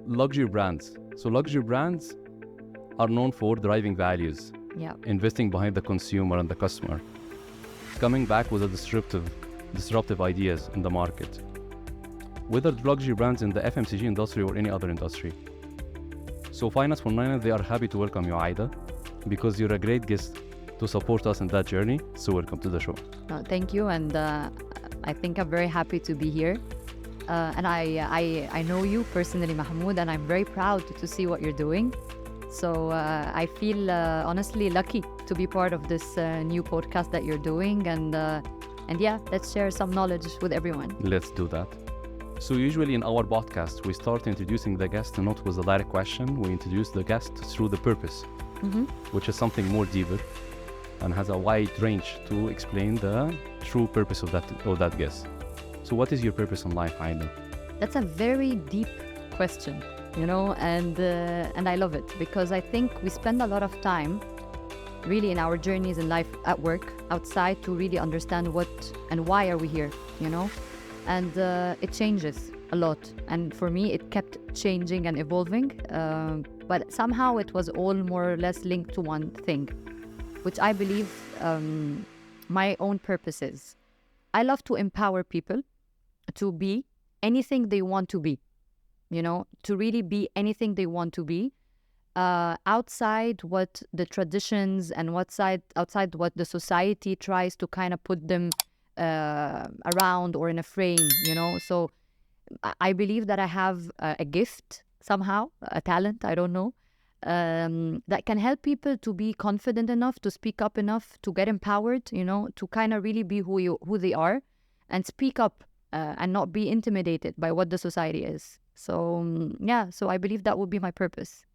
luxury brands. So luxury brands are known for driving values, Yeah. investing behind the consumer and the customer, coming back with a disruptive ideas in the market. Whether luxury brands in the FMCG industry or any other industry. So Finance for 99, they are happy to welcome you, Aida, because you're a great guest to support us in that journey. So welcome to the show. Thank you, and I think I'm very happy to be here. And I know you personally, Mahmoud, and I'm very proud to see what you're doing. So I feel honestly lucky to be part of this new podcast that you're doing, and yeah, let's share some knowledge with everyone. Let's do that. So usually in our podcast, we start introducing the guest not with a direct question. We introduce the guest through the purpose, which is something more deeper and has a wide range to explain the true purpose of that guest. So what is your purpose in life, Aida? That's a very deep question, and I love it because I think we spend a lot of time really in our journeys in life, at work, outside, to really understand what and why are we here, and it changes a lot. And for me, it kept changing and evolving, but somehow it was all more or less linked to one thing, which I believe my own purpose is. I love to empower people to be anything they want to be, to really be anything they want to be, outside what the traditions and outside what the society tries to kind of put them around or in a frame, So I believe that I have a gift somehow, a talent, I don't know, that can help people to be confident enough, to speak up enough, to get empowered, to kind of really be who they are and speak up and not be intimidated by what the society is. So so I believe that would be my purpose.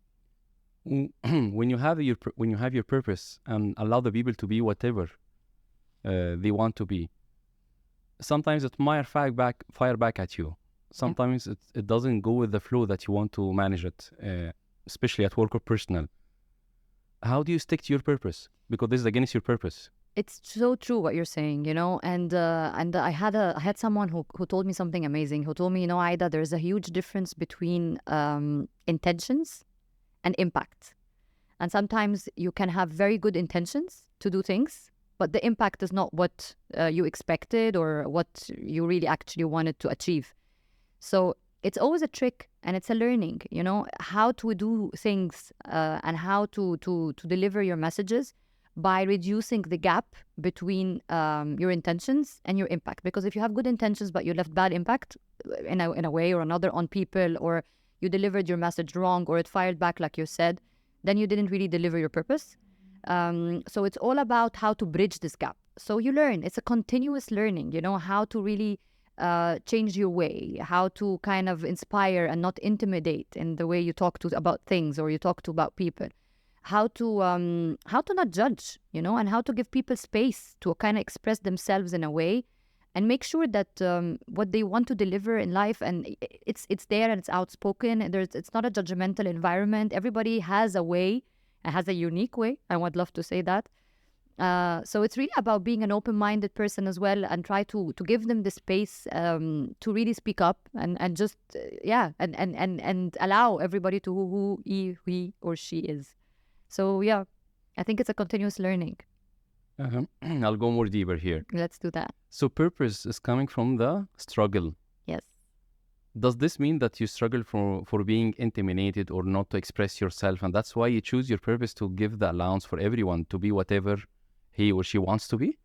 When you have your purpose and allow the people to be whatever they want to be, sometimes it might fire back at you. Sometimes it doesn't go with the flow that you want to manage it, especially at work or personal. How do you stick to your purpose? Because this is against your purpose. It's so true what you're saying, and I had someone who told me something amazing, who told me, Aida, there's a huge difference between intentions and impact. And sometimes you can have very good intentions to do things, but the impact is not what you expected or what you really actually wanted to achieve. So it's always a trick and it's a learning, how to do things and how to deliver your messages by reducing the gap between your intentions and your impact. Because if you have good intentions but you left bad impact in a way or another on people, or you delivered your message wrong, or it fired back like you said, then you didn't really deliver your purpose. So it's all about how to bridge this gap. So you learn. It's a continuous learning, how to really change your way, how to kind of inspire and not intimidate in the way you talk about things or you talk about people. How to not judge, and how to give people space to kind of express themselves in a way and make sure that what they want to deliver in life, and it's there and it's outspoken. It's not a judgmental environment. Everybody has a way, and has a unique way. I would love to say that. So it's really about being an open-minded person as well, and try to give them the space to really speak up and just and allow everybody to who he or she is. So I think it's a continuous learning. I'll go more deeper here. Let's do that. So purpose is coming from the struggle. Yes. Does this mean that you struggle for being intimidated or not to express yourself, and that's why you choose your purpose to give the allowance for everyone to be whatever he or she wants to be?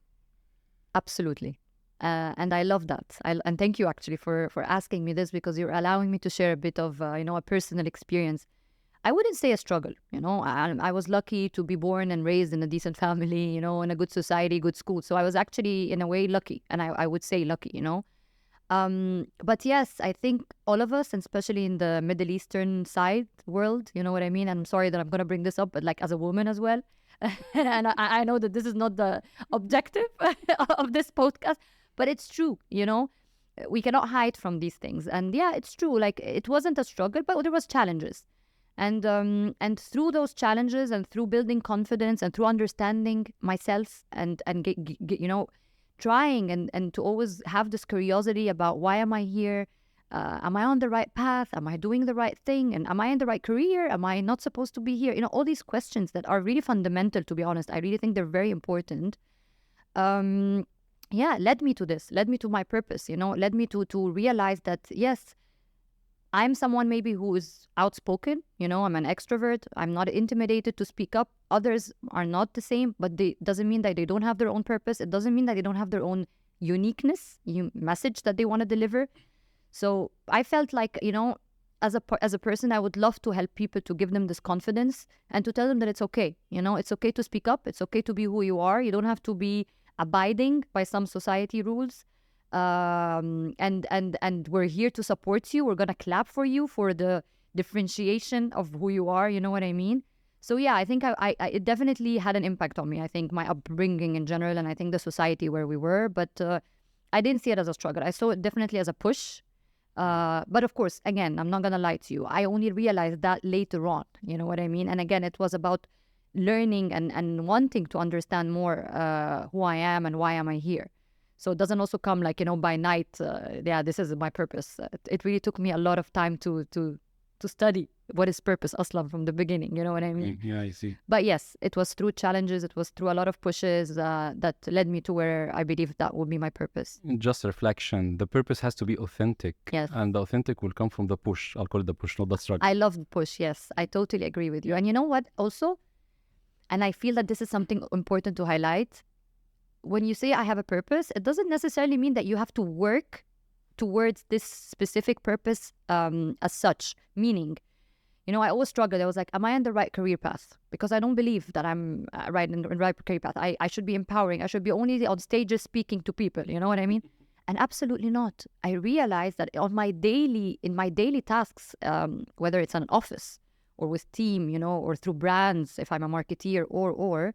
Absolutely. And I love that. And thank you actually for asking me this, because you're allowing me to share a bit of a personal experience. I wouldn't say a struggle, I was lucky to be born and raised in a decent family, in a good society, good school. So I was actually in a way lucky, and I would say lucky, But yes, I think all of us, and especially in the Middle Eastern side world, you know what I mean? I'm sorry that I'm going to bring this up, but like as a woman as well. And I know that this is not the objective of this podcast, but it's true, we cannot hide from these things. And it's true. Like, it wasn't a struggle, but there was challenges. And through those challenges and through building confidence and through understanding myself and trying and to always have this curiosity about why am I here, Am I on the right path? Am I doing the right thing? And am I in the right career? Am I not supposed to be here? All these questions that are really fundamental, to be honest. I really think they're very important. Led me to this, led me to my purpose, led me to realize that, yes, I'm someone maybe who is outspoken, I'm an extrovert. I'm not intimidated to speak up. Others are not the same, but they doesn't mean that they don't have their own purpose. It doesn't mean that they don't have their own uniqueness, message that they want to deliver. So I felt like, as a person, I would love to help people, to give them this confidence and to tell them that it's okay. It's okay to speak up. It's okay to be who you are. You don't have to be abiding by some society rules. And we're here to support you. We're going to clap for you for the differentiation of who you are. You know what I mean? So yeah, I think it definitely had an impact on me. I think my upbringing in general, and I think the society where we were, but I didn't see it as a struggle. I saw it definitely as a push. But of course, again, I'm not going to lie to you. I only realized that later on, you know what I mean? And again, it was about learning and wanting to understand more who I am and why am I here. So it doesn't also come like, by night, this is my purpose. It really took me a lot of time to study what is purpose aslan from the beginning, you know what I mean? Yeah, I see. But yes, it was through challenges, it was through a lot of pushes that led me to where I believe that would be my purpose. Just reflection. The purpose has to be authentic. Yes. And the authentic will come from the push. I'll call it the push, not the struggle. I love the push, yes. I totally agree with you. And you know what also? And I feel that this is something important to highlight. When you say I have a purpose, it doesn't necessarily mean that you have to work towards this specific purpose as such. Meaning, I always struggled. I was like, am I on the right career path? Because I don't believe that I'm right in the right career path. I should be empowering. I should be only on stages speaking to people. You know what I mean? And absolutely not. I realized that in my daily tasks, whether it's an office or with team, or through brands, if I'm a marketeer, or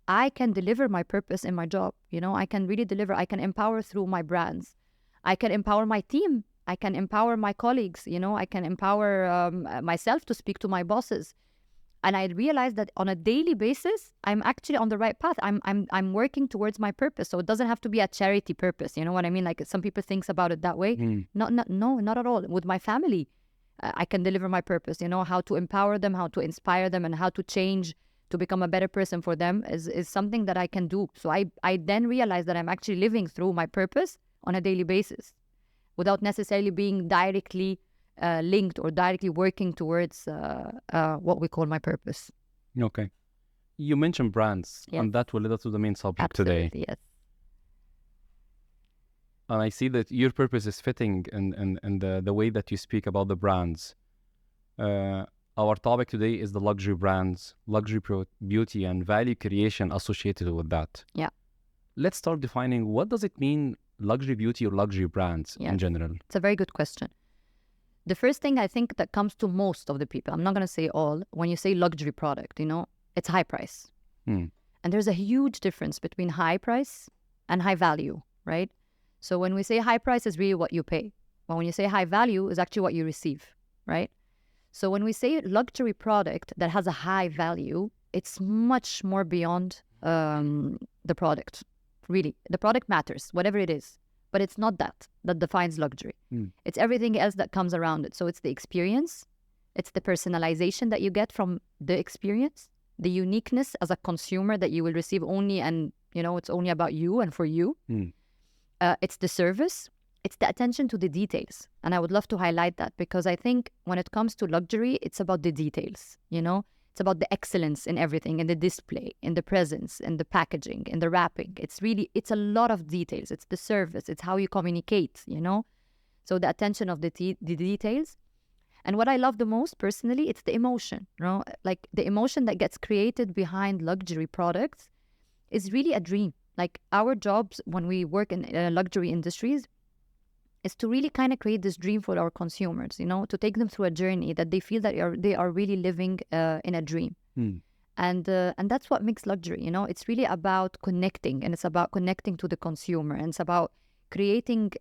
I can deliver my purpose in my job. I can really deliver. I can empower through my brands. I can empower my team. I can empower my colleagues. I can empower myself to speak to my bosses. And I realized that on a daily basis, I'm actually on the right path. I'm working towards my purpose. So it doesn't have to be a charity purpose. You know what I mean? Like some people think about it that way. No, not at all. With my family, I can deliver my purpose. How to empower them, how to inspire them, and how to change to become a better person for them is something that I can do. So I then realized that I'm actually living through my purpose on a daily basis without necessarily being directly linked or directly working towards what we call my purpose. Okay. You mentioned brands, Yes. and that will lead us to the main subject Absolutely, today. yes. And I see that your purpose is fitting in the way that you speak about the brands. Our topic today is the luxury brands, luxury beauty, and value creation associated with that. Yeah. Let's start defining what does it mean, luxury beauty or luxury brands in general? It's a very good question. The first thing I think that comes to most of the people, I'm not going to say all, when you say luxury product, it's high price. And there's a huge difference between high price and high value, right? So when we say high price is really what you pay. But when you say high value is actually what you receive, right? So when we say luxury product that has a high value, it's much more beyond the product. Really, the product matters, whatever it is. But it's not that defines luxury. It's everything else that comes around it. So it's the experience. It's the personalization that you get from the experience. The uniqueness as a consumer that you will receive only, and it's only about you and for you. It's the service. It's the attention to the details. And I would love to highlight that because I think when it comes to luxury, it's about the details, It's about the excellence in everything, in the display, in the presence, in the packaging, in the wrapping. It's a lot of details. It's the service. It's how you communicate, So the attention of the details. And what I love the most personally, it's the emotion, Like the emotion that gets created behind luxury products is really a dream. Like our jobs when we work in luxury industries is to really kind of create this dream for our consumers, to take them through a journey that they feel that they are really living in a dream. And that's what makes luxury, It's really about connecting, and it's about connecting to the consumer, and it's about creating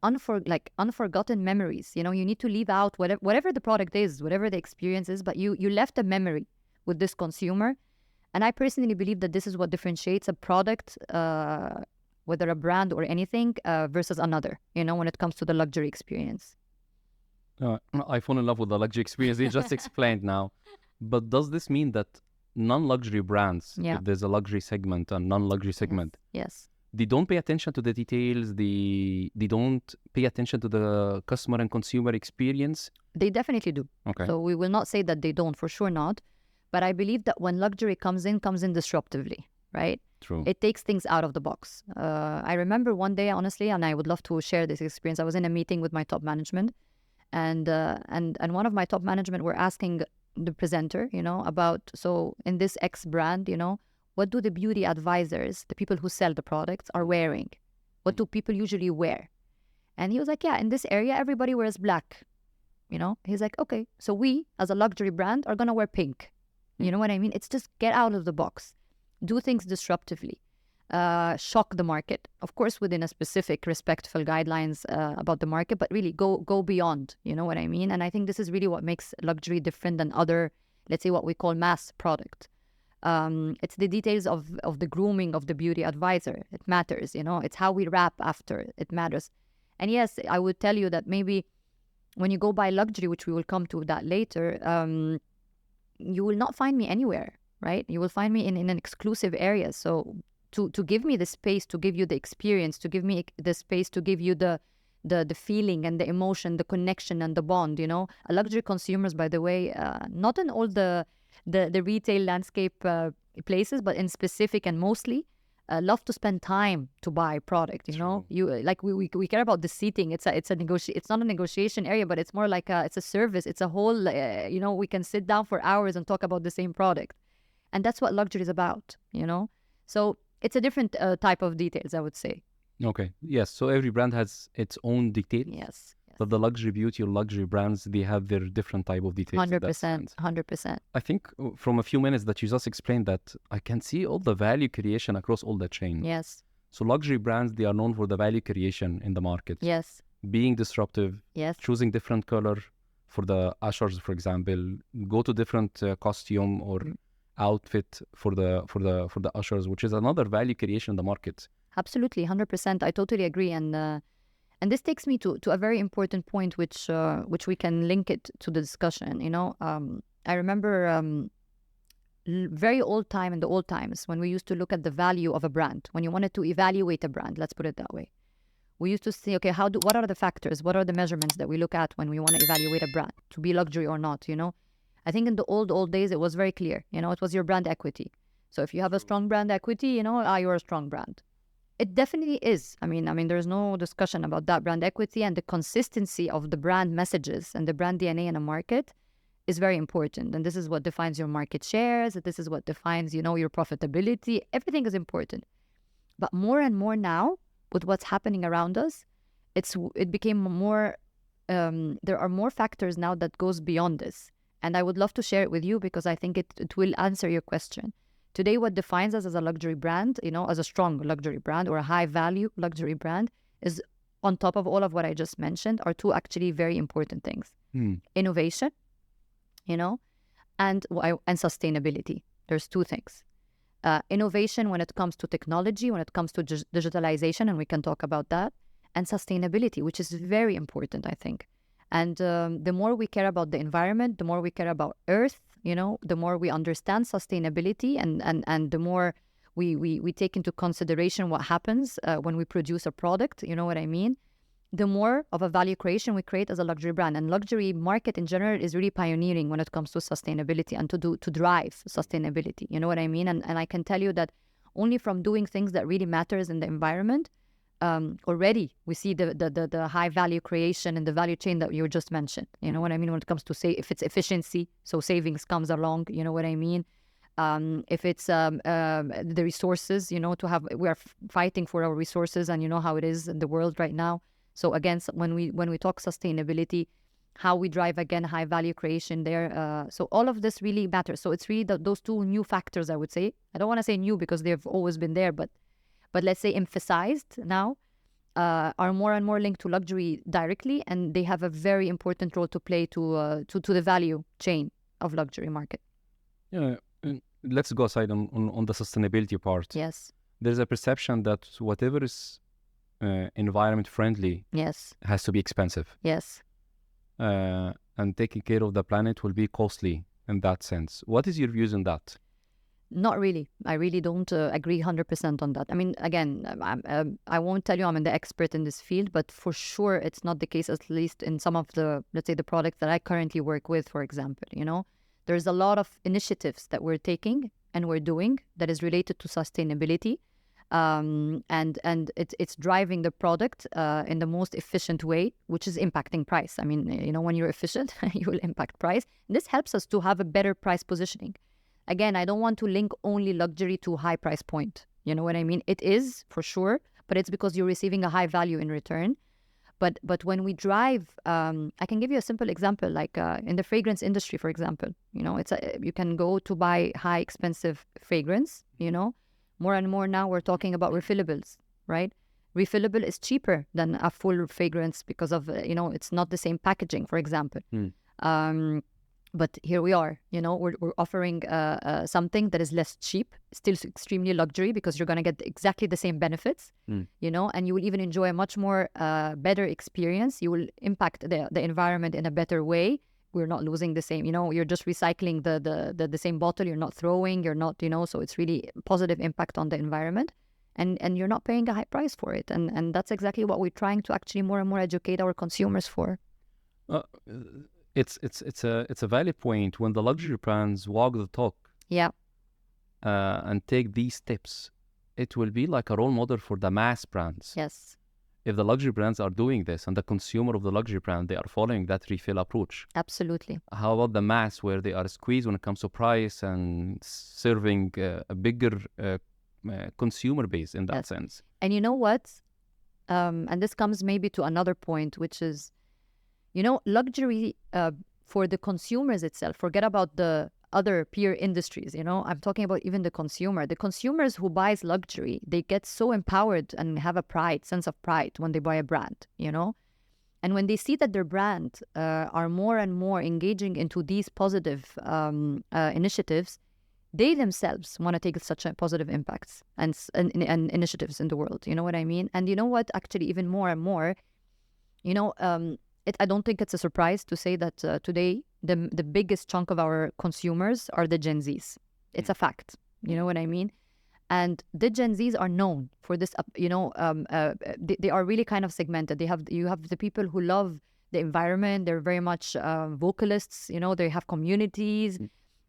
unforgotten memories. You need to leave out whatever the product is, whatever the experience is, but you left a memory with this consumer. And I personally believe that this is what differentiates a product, whether a brand or anything, versus another, when it comes to the luxury experience. I fall in love with the luxury experience you just explained now. But does this mean that non-luxury brands, Yeah. if there's a luxury segment and non-luxury segment, Yes. they don't pay attention to the details, they don't pay attention to the customer and consumer experience? They definitely do. Okay. So we will not say that they don't, for sure not. But I believe that when luxury comes in disruptively, right? True. It takes things out of the box. I remember one day, honestly, and I would love to share this experience. I was in a meeting with my top management, and one of my top management were asking the presenter, about, so in this X brand, what do the beauty advisors, the people who sell the products, are wearing? What do people usually wear? And he was like, yeah, in this area, everybody wears black. He's like, okay, so we as a luxury brand are gonna wear pink. You know what I mean? It's just get out of the box, do things disruptively, shock the market, of course, within a specific respectful guidelines about the market, but really go beyond. You know what I mean? And I think this is really what makes luxury different than other, let's say, what we call mass product. It's the details of the grooming of the beauty advisor. It matters, it's how we wrap after, it matters. And yes, I would tell you that maybe when you go buy luxury, which we will come to that later, you will not find me anywhere, right? You will find me in an exclusive area. So to give me the space, to give you the experience, to give me the space, to give you the feeling and the emotion, the connection and the bond, A luxury consumers, by the way, not in all the retail landscape places, but in specific and mostly, love to spend time to buy product. You like we care about the seating. It's not a negotiation area, but it's more like it's a service. It's a whole. We can sit down for hours and talk about the same product, and that's what luxury is about. So it's a different type of details, I would say. Okay. Yes. So every brand has its own details. Yes. But the luxury beauty or luxury brands, they have their different type of details. 100%. 100%. I think from a few minutes that you just explained that, I can see all the value creation across all the chain. Yes. So luxury brands, they are known for the value creation in the market. Yes. Being disruptive. Yes. Choosing different color for the ushers, for example. Go to different costume or outfit for the ushers, which is another value creation in the market. Absolutely, 100%. I totally agree. And this takes me to a very important point, which we can link it to the discussion. I remember very old time, in the old times, when we used to look at the value of a brand, when you wanted to evaluate a brand, let's put it that way. We used to say, okay, what are the factors, what are the measurements that we look at when we want to evaluate a brand, to be luxury or not, I think in the old days, it was very clear, it was your brand equity. So if you have a strong brand equity, you're a strong brand. It definitely is. I mean, there's no discussion about that. Brand equity and the consistency of the brand messages and the brand DNA in a market is very important. And this is what defines your market shares. This is what defines, your profitability. Everything is important. But more and more now, with what's happening around us, it became more, there are more factors now that goes beyond this. And I would love to share it with you because I think it will answer your question. Today, what defines us as a luxury brand, as a strong luxury brand or a high-value luxury brand is, on top of all of what I just mentioned, are two actually very important things. Innovation, and sustainability. There's two things. Innovation when it comes to technology, when it comes to digitalization, and we can talk about that, and sustainability, which is very important, I think. And the more we care about the environment, the more we care about Earth, the more we understand sustainability and the more we take into consideration what happens when we produce a product, you know what I mean? The more of a value creation we create as a luxury brand. And luxury market in general is really pioneering when it comes to sustainability and to drive sustainability, you know what I mean? And I can tell you that only from doing things that really matters in the environment, already we see the high value creation and the value chain that you just mentioned. You know what I mean? When it comes to if it's efficiency, so savings comes along, you know what I mean? If it's the resources, we are fighting for our resources, and you know how it is in the world right now. So again, when we talk sustainability, how we drive again high value creation there. So all of this really matters. So it's really those two new factors, I would say. I don't want to say new because they've always been there, but let's say emphasized now, are more and more linked to luxury directly, and they have a very important role to play to the value chain of luxury market. Yeah, let's go aside on the sustainability part. Yes. There's a perception that whatever is environment friendly yes has to be expensive. Yes. and taking care of the planet will be costly in that sense. What is your views on that? Not really. I really don't agree 100% on that. I mean, again, I won't tell you I'm the expert in this field, but for sure it's not the case, at least in some of the, let's say, the products that I currently work with, for example. There's a lot of initiatives that we're taking and we're doing that is related to sustainability. And it's driving the product in the most efficient way, which is impacting price. I mean, when you're efficient, you will impact price. And this helps us to have a better price positioning. Again, I don't want to link only luxury to high price point. You know what I mean? It is for sure, but it's because you're receiving a high value in return. But when we drive, I can give you a simple example, like in the fragrance industry, for example. You can go to buy high expensive fragrance. More and more now we're talking about refillables, right? Refillable is cheaper than a full fragrance because of it's not the same packaging, for example. But here we are, we're offering something that is less cheap, still extremely luxury, because you're going to get exactly the same benefits, and you will even enjoy a much more better experience. You will impact the environment in a better way. We're not losing the same, you're just recycling the same bottle. You're not throwing, you're not, so it's really positive impact on the environment. And you're not paying a high price for it. And that's exactly what we're trying to actually more and more educate our consumers for. It's a valid point. When the luxury brands walk the talk, and take these steps, it will be like a role model for the mass brands. Yes. If the luxury brands are doing this and the consumer of the luxury brand, they are following that refill approach. Absolutely. How about the mass, where they are squeezed when it comes to price and serving a bigger consumer base in that sense? And you know what? And this comes maybe to another point, which is, luxury for the consumers itself. Forget about the other peer industries. I'm talking about even the consumer. The consumers who buys luxury, they get so empowered and have a sense of pride when they buy a brand. And when they see that their brand are more and more engaging into these positive initiatives, they themselves want to take such a positive impacts and initiatives in the world. You know what I mean? And you know what? Actually, even more and more, I don't think it's a surprise to say that today the biggest chunk of our consumers are the Gen Zs. It's a fact. You know what I mean? And the Gen Zs are known for this. They are really kind of segmented. You have the people who love the environment. They're very much vocalists. They have communities.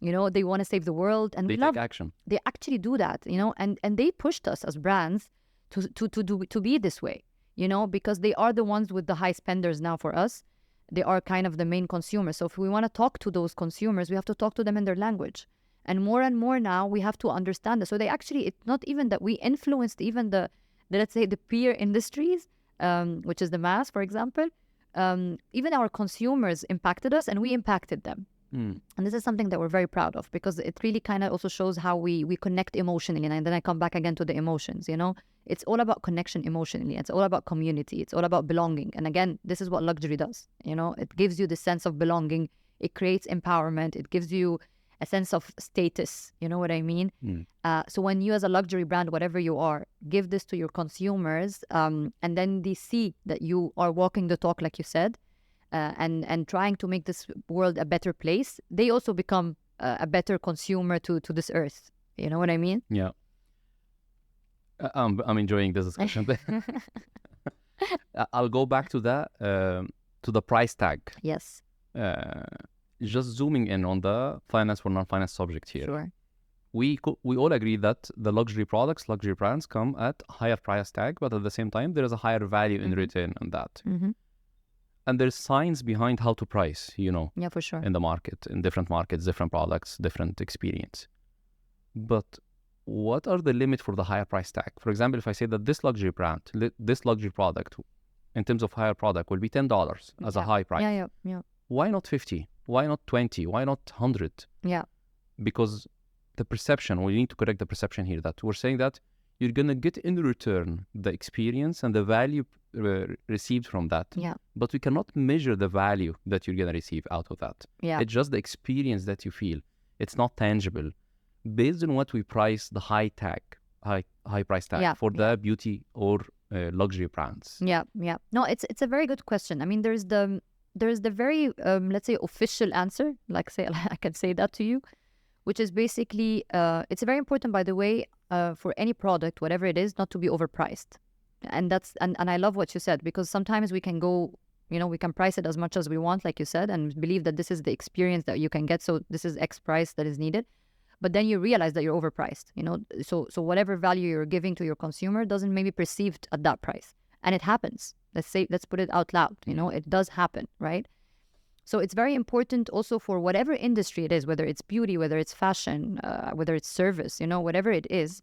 They want to save the world, and they take action. They actually do that. And they pushed us as brands to be this way. Because they are the ones with the high spenders now for us. They are kind of the main consumers. So if we want to talk to those consumers, we have to talk to them in their language. And more now, we have to understand this. So it's not even that we influenced even let's say, the peer industries, which is the mass, for example. Even our consumers impacted us and we impacted them. And this is something that we're very proud of, because it really kind of also shows how we connect emotionally. And then I come back again to the emotions, It's all about connection emotionally. It's all about community. It's all about belonging. And again, this is what luxury does. It gives you the sense of belonging. It creates empowerment. It gives you a sense of status. You know what I mean? So when you, as a luxury brand, whatever you are, give this to your consumers, and then they see that you are walking the talk, like you said, and trying to make this world a better place, they also become a better consumer to this earth. You know what I mean? Yeah. I'm enjoying this discussion. I'll go back to that, to the price tag. Yes. Just zooming in on the finance for non-finance subject here. Sure. We all agree that the luxury brands come at higher price tag, but at the same time, there is a higher value in return on that. And there's science behind how to price, Yeah, for sure. in the market, in different markets, different products, different experience. But what are the limits for the higher price tag? For example, if I say that this luxury brand, this luxury product, in terms of higher product, will be $10 as a high price. Yeah. Why not 50? Why not 20? Why not 100? Yeah. Because the perception, we need to correct the perception here, that we're saying that you're going to get in return the experience and the value received from that. Yeah. But we cannot measure the value that you're going to receive out of that. Yeah. It's just the experience that you feel. It's not tangible. Based on what we price the high price tag for the beauty or luxury brands. Yeah. No, it's a very good question. I mean, there's the there's the very, let's say, official answer, like say, I can say that to you, which is basically, it's very important, by the way, for any product, whatever it is, not to be overpriced. And and I love what you said, because sometimes we can go, we can price it as much as we want, like you said, and believe that this is the experience that you can get. So this is X price that is needed. But then you realize that you're overpriced, so whatever value you're giving to your consumer doesn't maybe perceived at that price. And it happens. Let's put it out loud, it does happen, right? So it's very important also for whatever industry it is, whether it's beauty, whether it's fashion, whether it's service, whatever it is,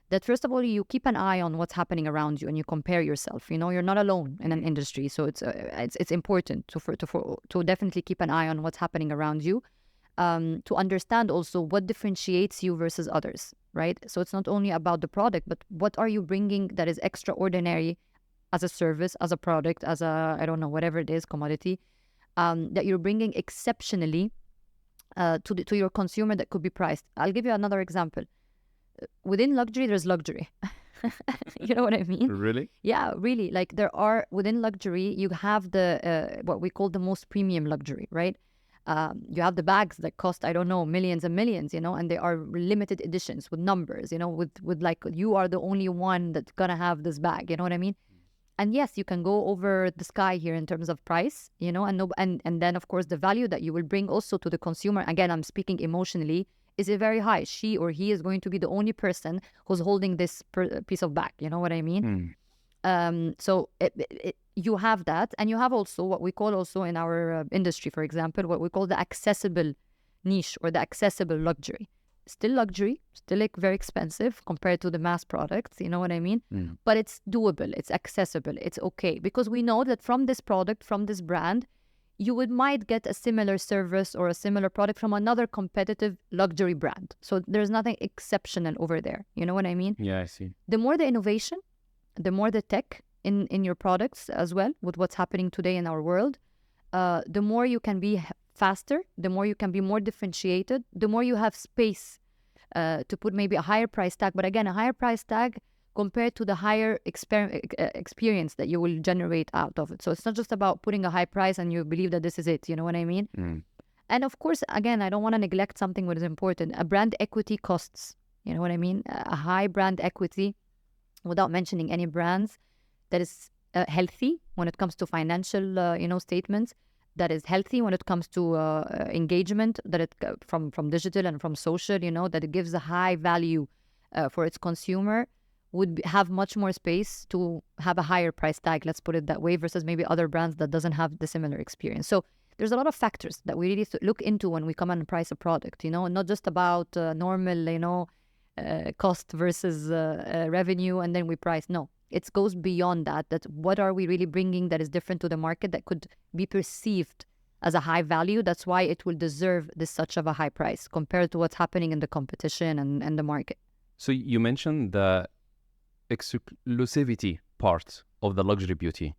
that first of all, you keep an eye on what's happening around you and you compare yourself. You're not alone in an industry. So it's important to definitely keep an eye on what's happening around you, to understand also what differentiates you versus others, right? So it's not only about the product, but what are you bringing that is extraordinary as a service, as a product, as a, I don't know, whatever it is, commodity, that you're bringing exceptionally to your consumer that could be priced. I'll give you another example. Within luxury, there's luxury. You know what I mean? Really? Yeah, really. Like within luxury, you have the what we call the most premium luxury, right? You have the bags that cost, I don't know, millions and millions, and they are limited editions with numbers, with like, you are the only one that's gonna have this bag, you know what I mean? And yes, you can go over the sky here in terms of price, and then of course the value that you will bring also to the consumer. Again, I'm speaking emotionally, is it very high? She or he is going to be the only person who's holding this piece of bag. You know what I mean? So you have that, and you have also what we call also in our industry, for example, what we call the accessible niche or the accessible luxury. Still luxury, still like very expensive compared to the mass products, you know what I mean? But it's doable, it's accessible, it's okay. Because we know that from this product, from this brand, you might get a similar service or a similar product from another competitive luxury brand. So there's nothing exceptional over there. You know what I mean? Yeah, I see. The more the innovation, the more the tech in your products as well, with what's happening today in our world, the more you can be faster, the more you can be more differentiated, the more you have space to put maybe a higher price tag. But again, a higher price tag compared to the higher experience that you will generate out of it. So it's not just about putting a high price and you believe that this is it. You know what I mean? And of course, again, I don't want to neglect something what is important. A brand equity costs. You know what I mean? A high brand equity, without mentioning any brands, that is healthy when it comes to financial, statements, that is healthy when it comes to engagement, that it from digital and from social, that it gives a high value for its consumer, would have much more space to have a higher price tag, let's put it that way, versus maybe other brands that doesn't have the similar experience. So there's a lot of factors that we really look into when we come and price a product, not just about normal, cost versus revenue, and then we price. No, it goes beyond that. That what are we really bringing that is different to the market that could be perceived as a high value? That's why it will deserve such of a high price compared to what's happening in the competition and the market. So you mentioned the exclusivity part of the luxury beauty.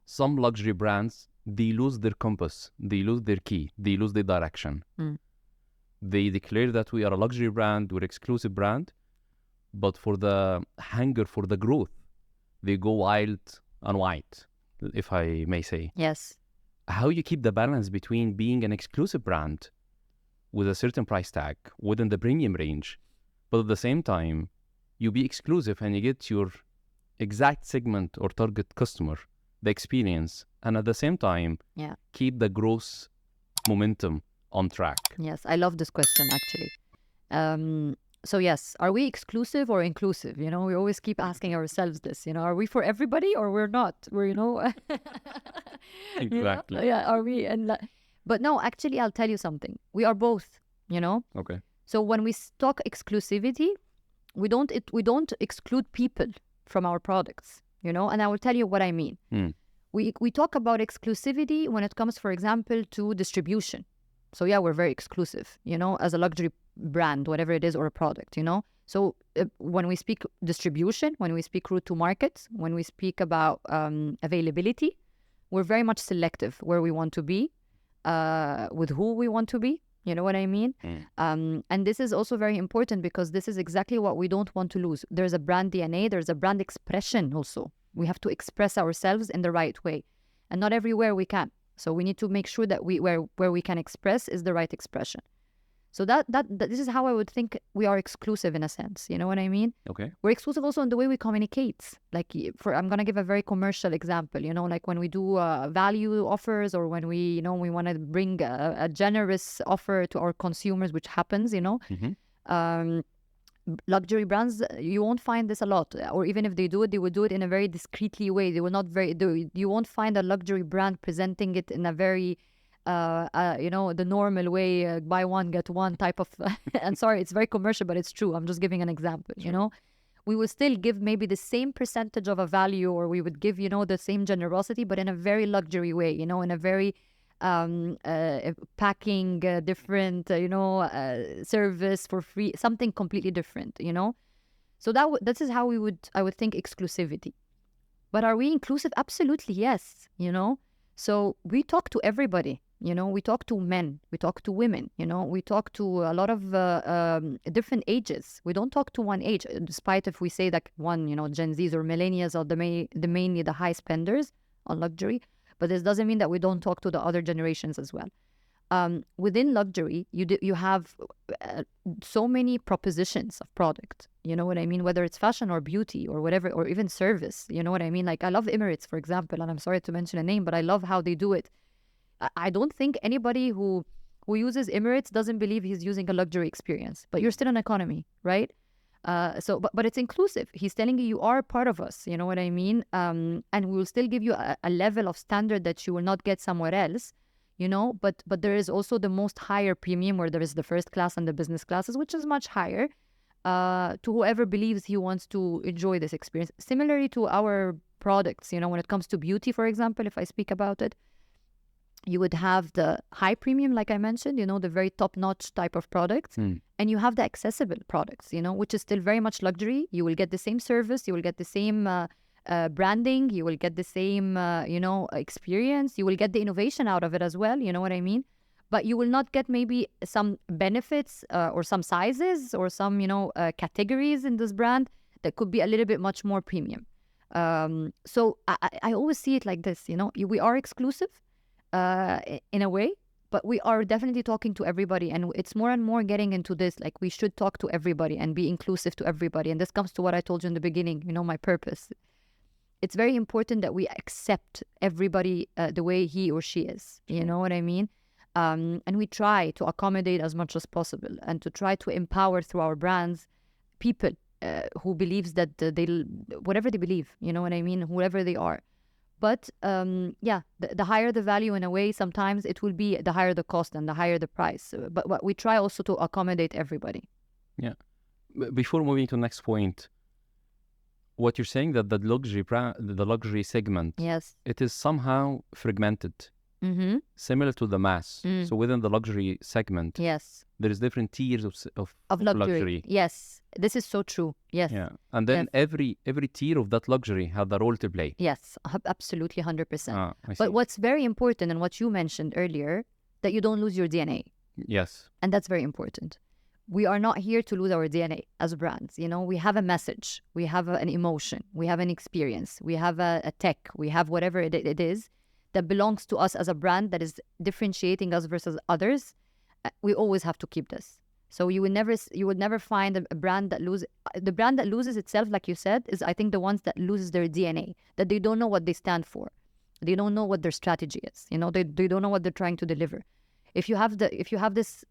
Some luxury brands, they lose their compass, they lose their key, they lose their direction. They declare that we are a luxury brand, we're exclusive brand, but for the hunger for the growth, they go wild and wide, if I may say. Yes. How you keep the balance between being an exclusive brand with a certain price tag within the premium range, but at the same time, you be exclusive and you get your exact segment or target customer, the experience, and at the same time, keep the growth momentum on track? Yes, I love this question actually. So yes, are we exclusive or inclusive? We always keep asking ourselves this. Are we for everybody or we're not? We're Exactly. Yeah, are we? But no, actually, I'll tell you something. We are both. Okay. So when we talk exclusivity, we don't exclude people from our products. And I will tell you what I mean. We talk about exclusivity when it comes, for example, to distribution. So yeah, we're very exclusive, as a luxury brand, whatever it is, or a product, So when we speak distribution, when we speak route to market, when we speak about availability, we're very much selective where we want to be, with who we want to be. You know what I mean? And this is also very important because this is exactly what we don't want to lose. There's a brand DNA, there's a brand expression also. We have to express ourselves in the right way. and not everywhere we can. So we need to make sure that where we can express is the right expression. So that this is how I would think we are exclusive in a sense. You know what I mean? Okay. We're exclusive also in the way we communicate. Like I'm gonna give a very commercial example. You know, like when we do value offers, or when we want to bring a generous offer to our consumers, which happens. Luxury brands, you won't find this a lot, or even if they do it, they will do it in a very discreetly way. They will not you won't find a luxury brand presenting it in a very the normal way, buy one get one type of and sorry, it's very commercial, but it's true. I'm just giving an example. Sure. We will still give maybe the same percentage of a value, or we would give the same generosity, but in a very luxury way, in a very packing different service for free, something completely different. So this is how I would think exclusivity. But are we inclusive? Absolutely yes. So we talk to everybody. We talk to men, we talk to women, we talk to a lot of different ages. We don't talk to one age, despite if we say that Gen Zs or millennials are mainly the high spenders on luxury. But this doesn't mean that we don't talk to the other generations as well. Within luxury, you have so many propositions of product. You know what I mean? Whether it's fashion or beauty or whatever, or even service. You know what I mean? Like I love Emirates, for example, and I'm sorry to mention a name, but I love how they do it. I don't think anybody who uses Emirates doesn't believe he's using a luxury experience. But you're still an economy, right? But it's inclusive. He's telling you are part of us. You know what I mean? And we will still give you a level of standard that you will not get somewhere else. But there is also the most higher premium, where there is the first class and the business classes, which is much higher to whoever believes he wants to enjoy this experience. Similarly to our products, when it comes to beauty, for example, if I speak about it, you would have the high premium, like I mentioned, the very top-notch type of products. And you have the accessible products, which is still very much luxury. You will get the same service. You will get the same branding. You will get the same, experience. You will get the innovation out of it as well. You know what I mean? But you will not get maybe some benefits or some sizes or some, categories in this brand that could be a little bit much more premium. So I always see it like this, we are exclusive. In a way, but we are definitely talking to everybody, and it's more and more getting into this, like we should talk to everybody and be inclusive to everybody. And this comes to what I told you in the beginning, my purpose. It's very important that we accept everybody the way he or she is. You know what I mean? And we try to accommodate as much as possible, and to try to empower through our brands people who believes that whatever they believe, you know what I mean, whoever they are. But the higher the value, in a way, sometimes it will be the higher the cost and the higher the price. But we try also to accommodate everybody. Yeah. Before moving to the next point, what you're saying that the luxury segment, yes, it is somehow fragmented, similar to the mass. So within the luxury segment, yes, there is different tiers of luxury. Yes, this is so true. Yes. Yeah. And then every tier of that luxury have the role to play. Yes, absolutely, 100%. I see. But what's very important, and what you mentioned earlier, that you don't lose your DNA. Yes. And that's very important. We are not here to lose our DNA as brands. We have a message, we have an emotion, we have an experience, we have a tech, we have whatever it is that belongs to us as a brand, that is differentiating us versus others. We always have to keep this. So you would never find a brand that loses itself, like you said, is I think the ones that loses their DNA, that they don't know what they stand for, they don't know what their strategy is. They don't know what they're trying to deliver. If you have this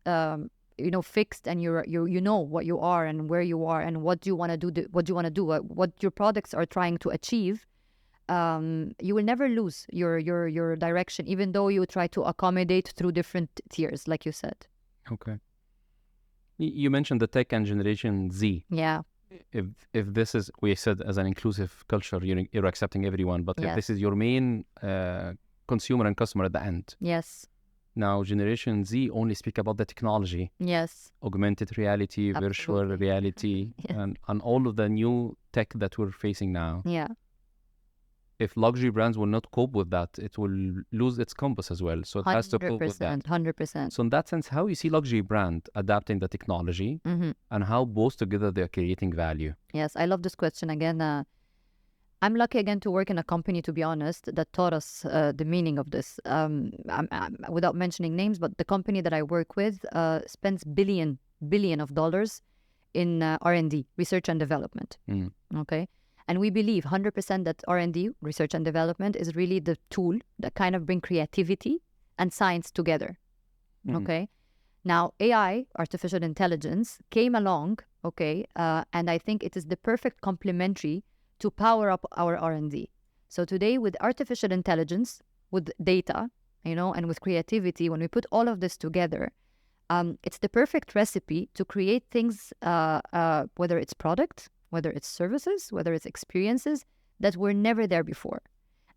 fixed, and you know what you are and where you are and what you want to do, what your products are trying to achieve, you will never lose your direction, even though you try to accommodate through different tiers, like you said. Okay. You mentioned the tech and Generation Z. Yeah. If this is, we said, as an inclusive culture, you're accepting everyone, but if this is your main consumer and customer at the end. Yes. Now, Generation Z only speak about the technology. Yes. Augmented reality, Absolutely. Virtual reality, Yeah. and all of the new tech that we're facing now. Yeah. If luxury brands will not cope with that, it will lose its compass as well. So it has to cope with that. 100%. So in that sense, how you see luxury brand adapting the technology, and how both together they are creating value? Yes, I love this question again. I'm lucky again to work in a company, to be honest, that taught us the meaning of this. Without mentioning names, but the company that I work with spends billion of dollars in R&D, research and development. Okay, and we believe 100% that R&D, research and development, is really the tool that kind of bring creativity and science together. Okay, now AI, artificial intelligence, came along. Okay, and I think it is the perfect complementary to power up our R&D. So today, with artificial intelligence, with data, and with creativity, when we put all of this together, it's the perfect recipe to create things, whether it's product, whether it's services, whether it's experiences that were never there before.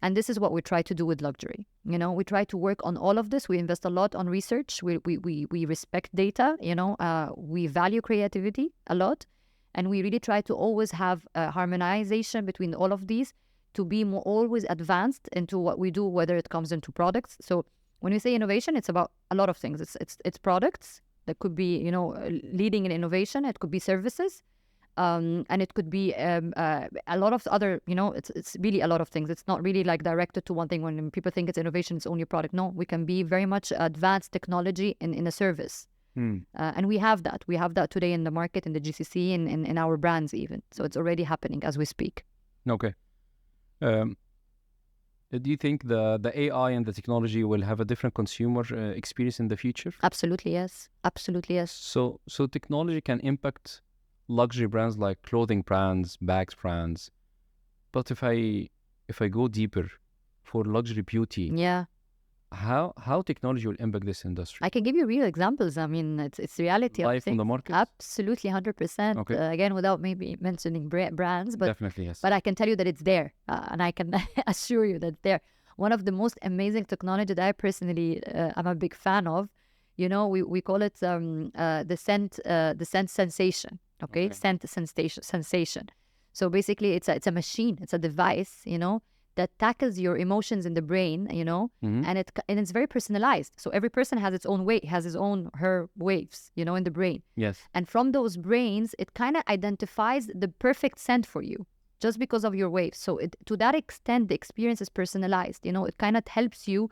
And this is what we try to do with luxury. We try to work on all of this. We invest a lot on research. We respect data. We value creativity a lot. And we really try to always have a harmonization between all of these to be more always advanced into what we do, whether it comes into products. So when we say innovation, it's about a lot of things. It's products that could be, leading in innovation. It could be services. And it could be a lot of other, it's really a lot of things. It's not really like directed to one thing. When people think it's innovation, it's only a product. No, we can be very much advanced technology in a service. And we have that. We have that today in the market, in the GCC, in our brands even. So it's already happening as we speak. Okay. Do you think the AI and the technology will have a different consumer experience in the future? Absolutely, yes. Absolutely, yes. So technology can impact luxury brands like clothing brands, bags brands. But if I go deeper for luxury beauty, Yeah. how technology will impact this industry? I can give you real examples. I mean, it's reality. Live on the market? Absolutely, 100%. Okay. Again, without maybe mentioning brands, but Definitely, yes. But I can tell you that it's there, and I can assure you that it's there. One of the most amazing technology that I personally am a big fan of, we call it the scent sensation. Okay, scent sensation. So basically, it's a machine. It's a device, that tackles your emotions in the brain, and it's very personalized. So every person has its own way, has his own her waves, in the brain. Yes. And from those brains, it kind of identifies the perfect scent for you, just because of your waves. So to that extent, the experience is personalized. It kind of helps you,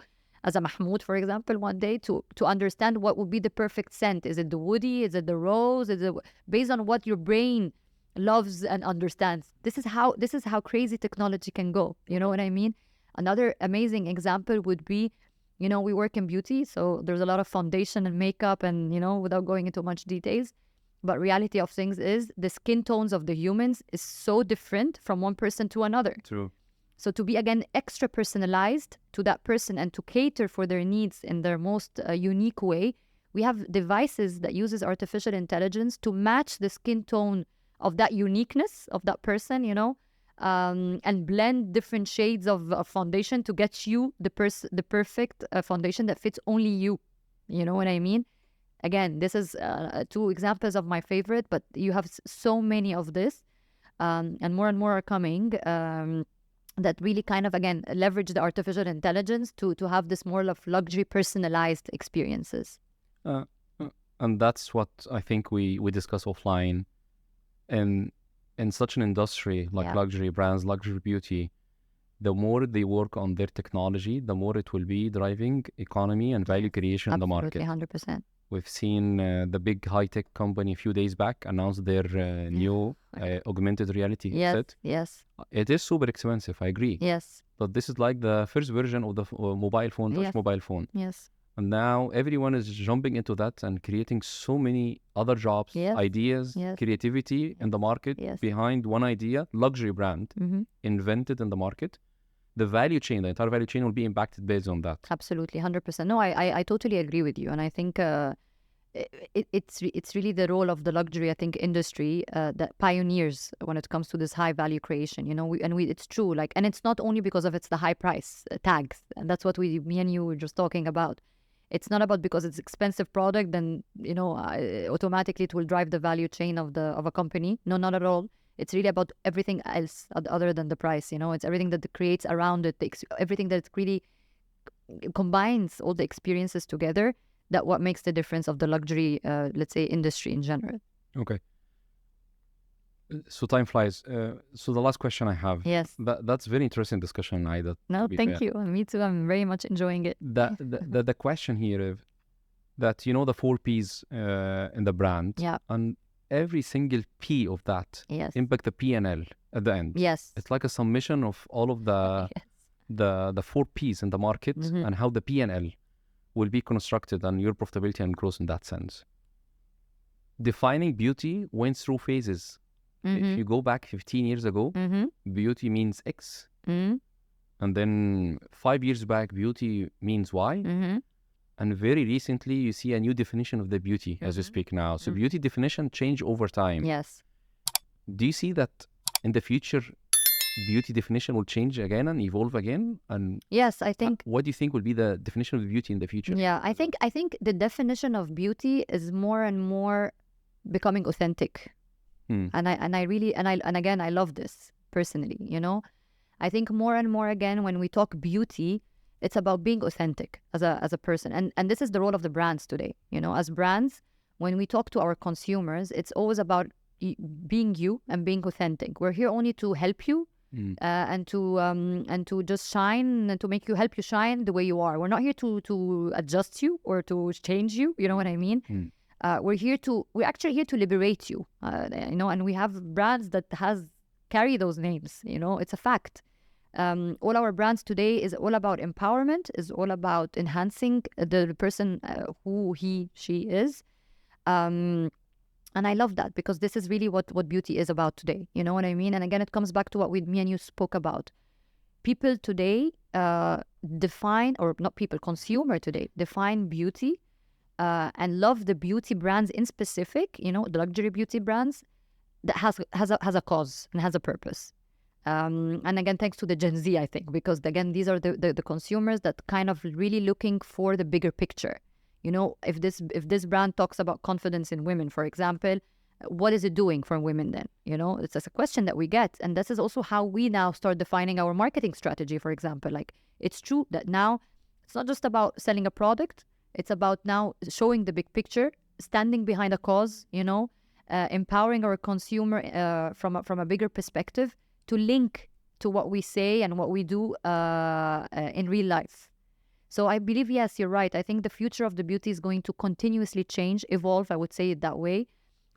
as a Mahmoud, for example, one day to understand what would be the perfect scent. Is it the woody? Is it the rose? Based on what your brain loves and understands. This is how crazy technology can go. You know what I mean? Another amazing example would be, we work in beauty, so there's a lot of foundation and makeup and, without going into much details, but reality of things is the skin tones of the humans is so different from one person to another. True. So to be, again, extra personalized to that person and to cater for their needs in their most unique way, we have devices that uses artificial intelligence to match the skin tone of that uniqueness of that person, and blend different shades of foundation to get you the perfect foundation that fits only you. You know what I mean? Again, this is 2 examples of my favorite, but you have so many of this, and more are coming, that really kind of, again, leverage the artificial intelligence to have this more of luxury personalized experiences. And that's what I think we discuss offline. In such an industry like luxury brands, luxury beauty, the more they work on their technology, the more it will be driving economy and value creation in the market. Absolutely, 100%. We've seen the big high-tech company a few days back announce their new augmented reality set. Yes. It is super expensive, I agree. Yes. But this is like the first version of the mobile phone, touch mobile phone. Yes. And now everyone is jumping into that and creating so many other jobs, ideas, creativity in the market behind one idea, luxury brand invented in the market. The value chain, the entire value chain will be impacted based on that. Absolutely, 100%. No, I totally agree with you. And I think it's really the role of the luxury, I think, industry that pioneers when it comes to this high value creation. It's true. And it's not only because of it's the high price tags. And that's what me and you were just talking about. It's not about because it's expensive product, then, automatically it will drive the value chain of a company. No, not at all. It's really about everything else other than the price. It's everything that it creates around it, everything that really combines all the experiences together. That what makes the difference of the luxury, let's say, industry in general. Okay. So time flies. So the last question I have. Yes. That's very interesting discussion, Aida. No, to be thank fair. you. Me too. I'm very much enjoying it. The question here is that, you know, the 4 Ps in the brand, Yeah. and every single P of that Yes. impact the P&L at the end. Yes. It's like a summation of all of the Yes. the 4 Ps in the market, Mhm. and how the P&L will be constructed and your profitability and growth in that sense. Defining beauty went through phases. If you go back 15 years ago, beauty means X. And then 5 years back, beauty means Y. And very recently, you see a new definition of the beauty as we speak now. So beauty definition change over time. Yes. Do you see that in the future, beauty definition will change again and evolve again? And Yes, I think. what do you think will be the definition of beauty in the future? Yeah, I think the definition of beauty is more and more becoming authentic. And I really and again I love this personally, you know. I think more and more again when we talk beauty, it's about being authentic as a person. And this is the role of the brands today. You know, as brands, when we talk to our consumers, it's always about being you and being authentic. We're here only to help you and to just shine and to help you shine the way you are. We're not here to adjust you or to change you. You know what I mean? We're actually here to liberate you. You know, and we have brands that carry those names. You know, it's a fact. All our brands today is all about empowerment, is all about enhancing the person who she is. And I love that, because this is really what beauty is about today. You know what I mean? And again, it comes back to what me and you spoke about. People today consumer today define beauty and love the beauty brands in specific, you know, the luxury beauty brands that has a cause and has a purpose. And again, thanks to the Gen Z, I think, because again, these are the consumers that kind of really looking for the bigger picture. You know, if this brand talks about confidence in women, for example, what is it doing for women then? You know, it's just a question that we get. And this is also how we now start defining our marketing strategy, for example. Like, it's true that now it's not just about selling a product. It's about now showing the big picture, standing behind a cause, you know, empowering our consumer from a bigger perspective to link to what we say and what we do in real life. So I believe, yes, you're right. I think the future of the beauty is going to continuously change, evolve, I would say it that way.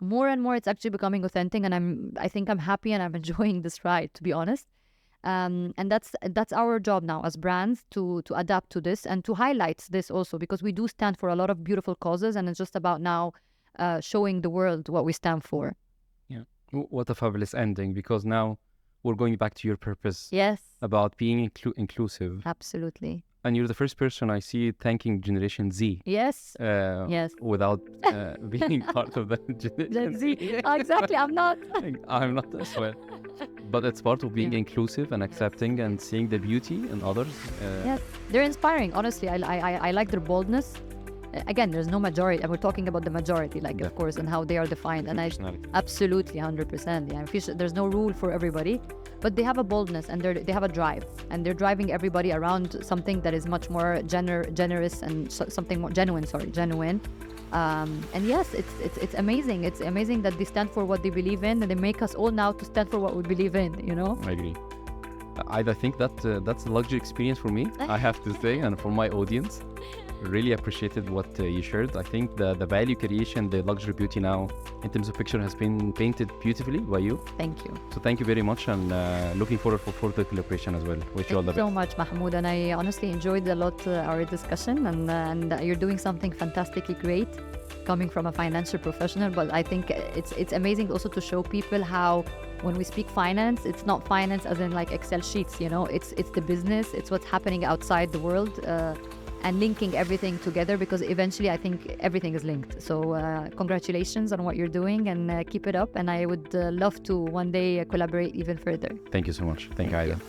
More and more, it's actually becoming authentic, and I think I'm happy and I'm enjoying this ride, to be honest. And that's our job now as brands to adapt to this and to highlight this also, because we do stand for a lot of beautiful causes, and it's just about now showing the world what we stand for. Yeah. What a fabulous ending, because now we're going back to your purpose. Yes. About being inclusive. Absolutely. And you're the first person I see thanking Generation Z. Yes. Yes. Without being part of the Generation Z. Exactly. I'm not. I'm not as well. But it's part of being inclusive and accepting and seeing the beauty in others. Yes. They're inspiring. Honestly, I like their boldness. Again, there's no majority, and we're talking about the majority, like, of course, and how they are defined. And absolutely 100%. Yeah, there's no rule for everybody, but they have a boldness and they have a drive, and they're driving everybody around something that is much more generous and something more genuine. And yes, it's amazing. It's amazing that they stand for what they believe in, and they make us all now to stand for what we believe in. You know. I agree. I think that that's a luxury experience for me, I have to say, and for my audience. Really appreciated what you shared. I think the value creation, the luxury beauty now in terms of picture has been painted beautifully by you. Thank you. So thank you very much, and looking forward for further collaboration as well. Wish you all the best. Thank you so much, Mahmoud, and I honestly enjoyed a lot our discussion, and you're doing something fantastically great coming from a financial professional. But I think it's amazing also to show people how when we speak finance, it's not finance as in like Excel sheets, you know, it's the business, it's what's happening outside the world. And linking everything together, because eventually I think everything is linked. So congratulations on what you're doing, and keep it up. And I would love to one day collaborate even further. Thank you so much. Thank you, Aida.